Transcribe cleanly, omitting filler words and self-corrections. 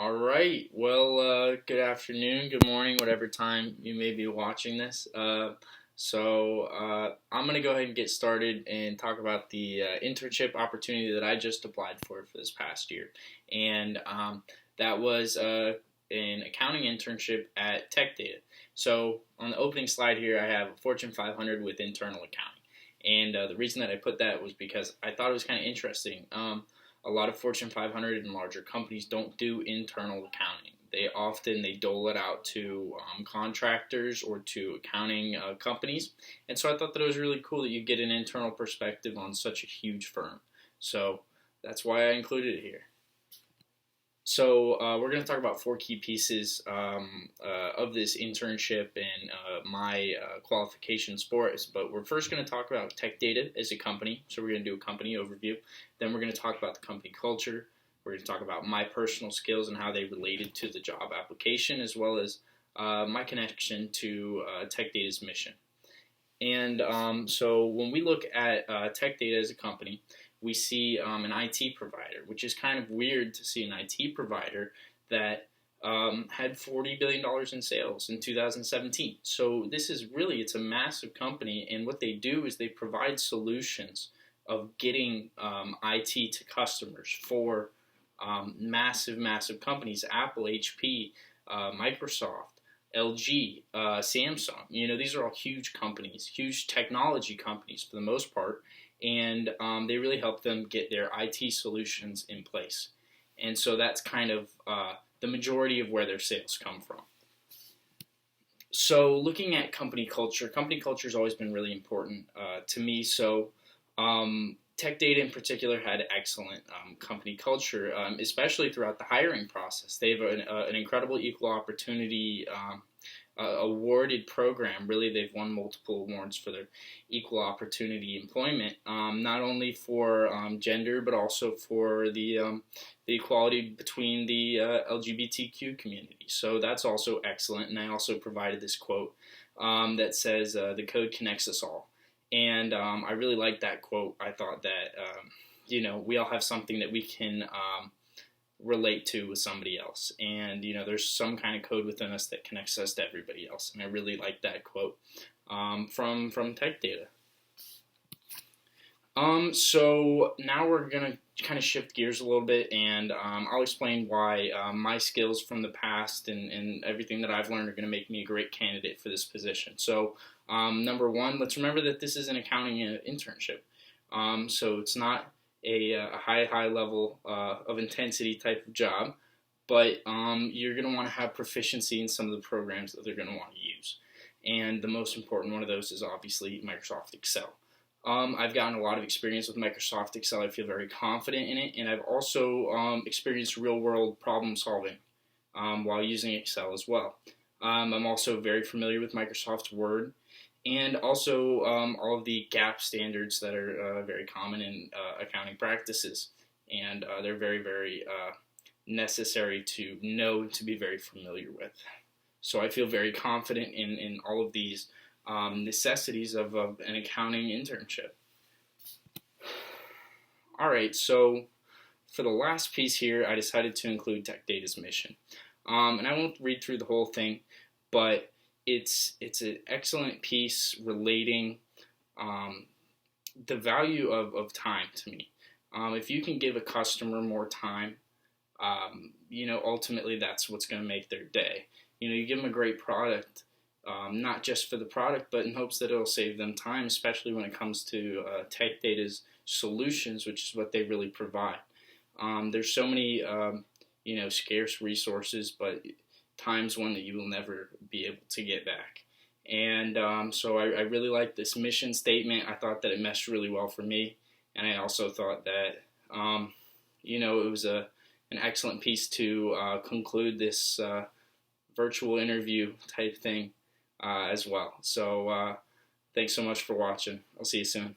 All right. Well, good afternoon, good morning, whatever time you may be watching this. I'm going to go ahead and get started and talk about the internship opportunity that I just applied for this past year. And that was an accounting internship at Tech Data. So on the opening slide here, I have Fortune 500 with internal accounting. And the reason that I put that was because I thought it was kind of interesting. A lot of Fortune 500 and larger companies don't do internal accounting. They dole it out to contractors or to accounting companies. And so I thought that it was really cool that you get an internal perspective on such a huge firm. So that's why I included it here. So we're going to talk about four key pieces of this internship and my qualifications for it. But we're first going to talk about Tech Data as a company. So we're going to do a company overview. Then we're going to talk about the company culture. We're going to talk about my personal skills and how they related to the job application, as well as my connection to Tech Data's mission. And so when we look at Tech Data as a company, we see an IT provider, which is kind of weird to see an IT provider that had $40 billion in sales in 2017. So it's a massive company, and what they do is they provide solutions of getting IT to customers for massive companies, Apple, HP, Microsoft, LG, Samsung. These are all huge companies, huge technology companies for the most part, and they really help them get their IT solutions in place. And so that's kind of the majority of where their sales come from. So looking at company culture has always been really important to me. So Tech Data in particular had excellent company culture, especially throughout the hiring process. They have an incredible equal opportunity awarded program. Really, they've won multiple awards for their equal opportunity employment, not only for gender, but also for the equality between the LGBTQ community. So that's also excellent. And I also provided this quote that says, "The code connects us all." And I really like that quote. I thought that, we all have something that we can relate to with somebody else. And, there's some kind of code within us that connects us to everybody else. And I really like that quote from Tech Data. So now we're going to kind of shift gears a little bit, and I'll explain why my skills from the past and everything that I've learned are going to make me a great candidate for this position. So number one, let's remember that this is an accounting internship. So it's not a high level of intensity type of job, but you're going to want to have proficiency in some of the programs that they're going to want to use. And the most important one of those is obviously Microsoft Excel. I've gotten a lot of experience with Microsoft Excel. I feel very confident in it, and I've also experienced real-world problem solving while using Excel as well. I'm also very familiar with Microsoft Word, and also all of the GAAP standards that are very common in accounting practices, and they're very necessary to know and to be very familiar with. So I feel very confident in all of these necessities of an accounting internship. Alright, so for the last piece here, I decided to include Tech Data's mission. And I won't read through the whole thing, but it's an excellent piece relating the value of time to me. If you can give a customer more time, ultimately that's what's going to make their day. You give them a great product, not just for the product, but in hopes that it'll save them time, especially when it comes to Tech Data's solutions, which is what they really provide. There's so many, scarce resources, but time's one that you will never be able to get back. And so I really like this mission statement. I thought that it meshed really well for me, and I also thought that, it was an excellent piece to conclude this virtual interview type thing as well. So thanks so much for watching. I'll see you soon.